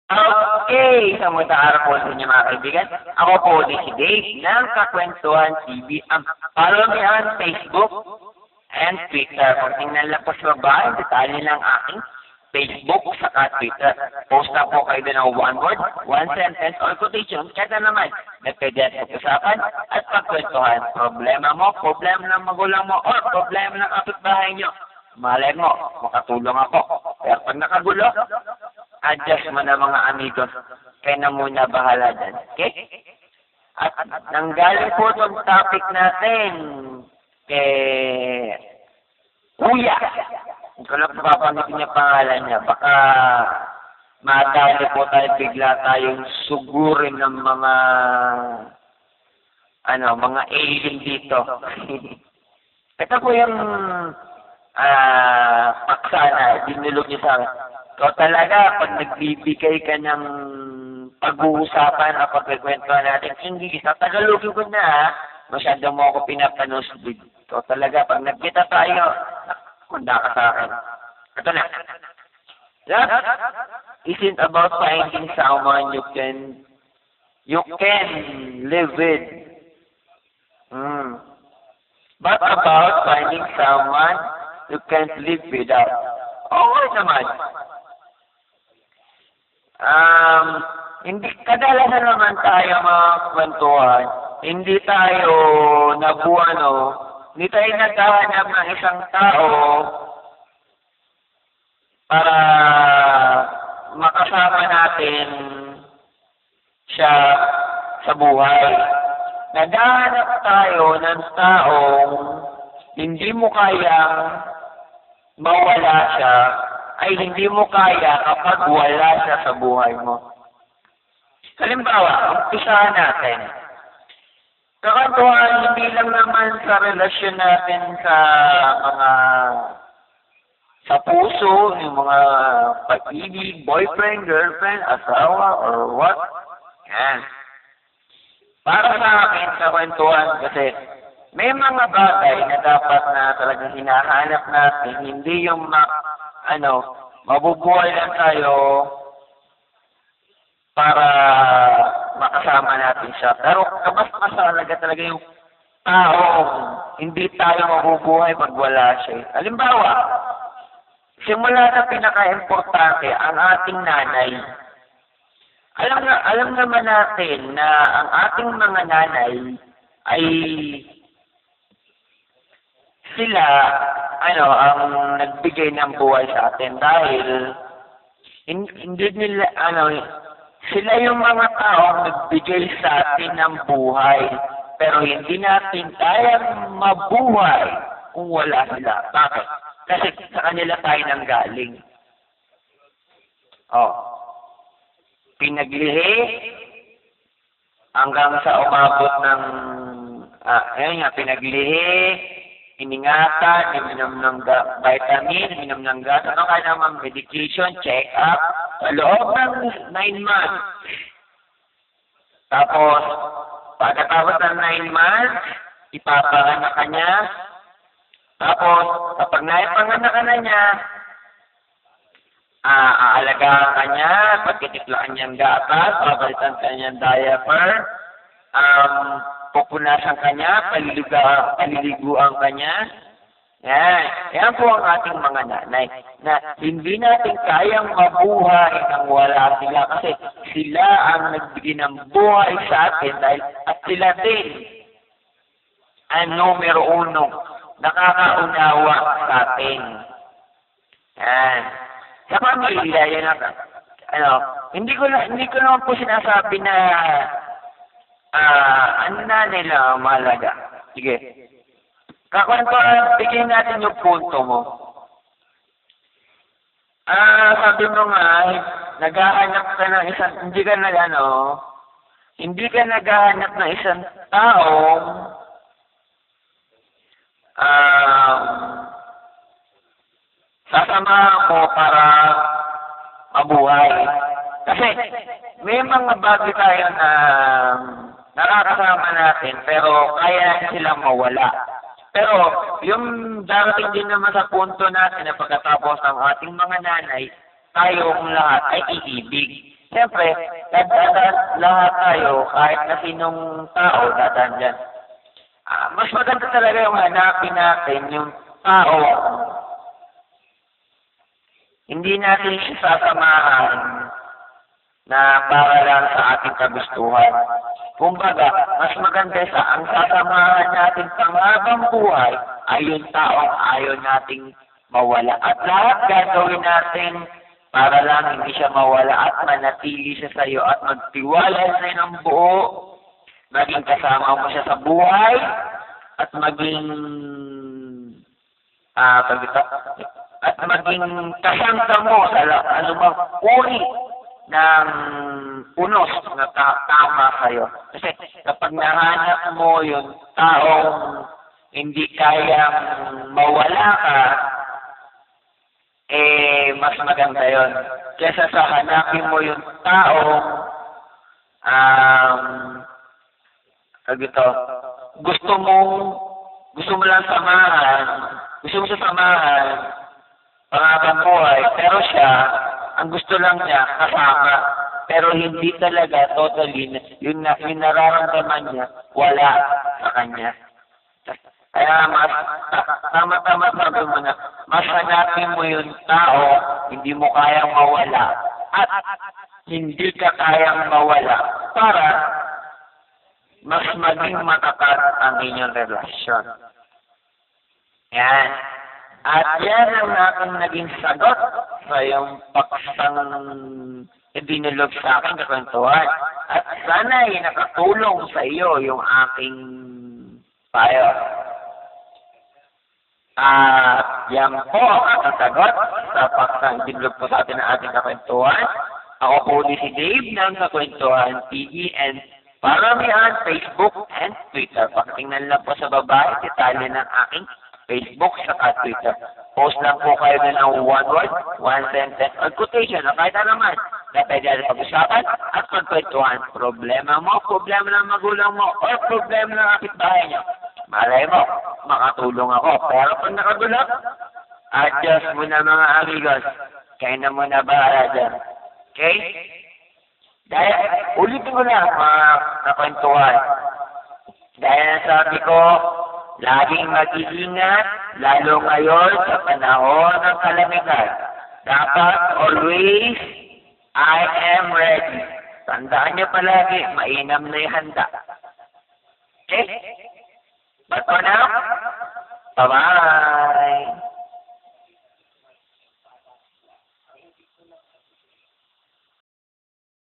Okay, sa mga araw po sa inyo mga kaibigan. Ako po si Dave ng Kakwentuhan TV. Follow me on Facebook and Twitter. Kung tingnan lang po sa baba, detalye lang aking Facebook saka Twitter. Post na po kayo ng one word, one sentence, or quotation. Kaya naman, na pwede at usapan at pagkwentuhan. Problema mo, problema ng magulang mo, or problema ng kapitbahay nyo. Malay mo, makatulong ako. Pero pag nakagulo, adjust mo na mga amigos. Kaya na muna bahala dyan. Okay? At nanggaling po itong topic natin kay Kuya. Hindi ko lang papamitin niya pangalan niya. Baka madali po tayo bigla tayong sugurin ng mga mga alien dito. Ito po yung paksa na dinulog niyo sa akin. So talaga, pag nagbibigay ka ng pag-uusapan o pagkikwentuhan natin, English, sa Tagalogin ko na, masyado mo ako pinapanusbid. So talaga, pag nagkita tayo, kunda ka sa akin. Ito na. Love isn't about finding someone you can live with. But about finding someone you can't live without. Okay naman. Hindi kadalasan naman tayo mga kwentuhan, hindi tayo hindi tayo naghahanap ng isang tao para makasama natin siya sa buhay. Naghahanap tayo ng taong hindi mo kayang mawala siya, ay hindi mo kaya kapag wala siya sa buhay mo. Halimbawa, umpisahan natin. Kakantuhan, hindi lang naman sa relasyon natin sa puso, yung mga pag-ibig, boyfriend, girlfriend, asawa, or what. Yan. Para sa akin, sa kwentuhan, kasi may mga bagay na dapat na talagang hinahanap natin, hindi yung mabubuhay lang tayo para makasama natin siya. Pero mas masalaga talaga yung taong hindi tayo mabubuhay pag wala siya. Halimbawa, simula na pinaka-importante ang ating nanay. Alam naman natin na ang ating mga nanay ay sila ang nagbigay ng buhay sa atin dahil hindi nila sila yung mga taong nagbigay sa atin ng buhay pero hindi natin kayang mabuhay kung wala sila. Bakit? Kasi sa kanila tayo nanggaling. Pinaglihi hanggang sa umabot ng pinaglihi, iningatan, ininom ng vitamin, ininom ng gas, kaya naman medication, check-up, sa loob ng 9 months. Tapos, pagkatapos ng 9 months, ipapanganak ka niya. Tapos, kapag naipanganak ka na niya, aalagaan ka niya, pagkitiklakan niyang gatas, papalitan ka niyang diaper, pupunasan ka niya, paliliguan ka niya. Yan po ang ating mga nanay na hindi natin kayang mabuhay nang wala sila kasi sila ang nagbigay ng buhay sa atin at sila din ang numero 1 nakakaunawa sa atin. Yan. Sa pamilya, yan hindi ko naman po sinasabi na na nila mahalaga. Sige. Bigyan natin yung punto mo. Sabi mo nga, naghahanap ka ng hindi ka naghahanap ng isang taong sasamahan mo para mabuhay. Kasi may mga bagay tayo na nakakasama natin pero kaya silang mawala. Pero yung darating din naman sa punto natin na pagkatapos ng ating mga nanay, tayong lahat ay iibig. Siyempre, dadaan lahat tayo, kahit na sinong tao, dadaan dyan. Mas maganda talaga yung hanapin natin yung tao. Hindi natin siya sasamahan na para lang sa ating kagustuhan. Kumbaga, mas maganda ang sasamahan natin panghabang buhay ay yung taong ayaw nating mawala. At lahat gagawin natin para lang hindi siya mawala at manatili siya sa iyo at magtiwala sa ng buo, maging kasama mo siya sa buhay, at maging kasangka mo sa anumang uri ng unos na tama sa'yo. Kasi kapag nahanap mo yung taong hindi kayang mawala ka, mas maganda yon. Kesa sa hanapin mo yung taong gusto mo lang samahan, gusto mo siya samahan, panghabang buhay, pero siya, ang gusto lang niya, kasama, pero hindi talaga totally, yung nararamdaman niya, wala sa kanya. Kaya tama-tama sabi mo na, mas hanapin mo yung tao, hindi mo kayang mawala, at hindi ka kayang mawala, para mas maging matatag ang inyong relasyon. Yan. At yan ang aking naging sagot sa yung paksang ibinulog sa akin na kwentuhan. At sana ay nakatulong sa iyo yung aking payo. At yan po ang aking sagot sa paksang ibinulog po sa atin ng ating kakwentuhan. Ako po ni si Dave ng Kakwentuhan TV and paramihan Facebook and Twitter. Pakitingnan lang po sa baba, detalye ng aking Facebook at Twitter. Post lang po kayo ng one word, one sentence, or quotation, o kahit naman. Na pwede natin pag-usapan at pagkwentuhan. Problema mo, problema ng magulang mo, o problema ng kapitbahay nyo. Malay mo, makatulong ako. Pero pag nakagulap, adjust muna mga amigos. Kayo na muna bahala dyan. Okay? Dahil, ulitin ko lang mga kakwentuhan. Dahil nasabi ko, laging mag-iingat, lalo ngayon sa panahon ng kalamidad. Dapat always, I am ready. Tandaan niyo palagi, mainam na yung handa. Okay? But for now, bye-bye!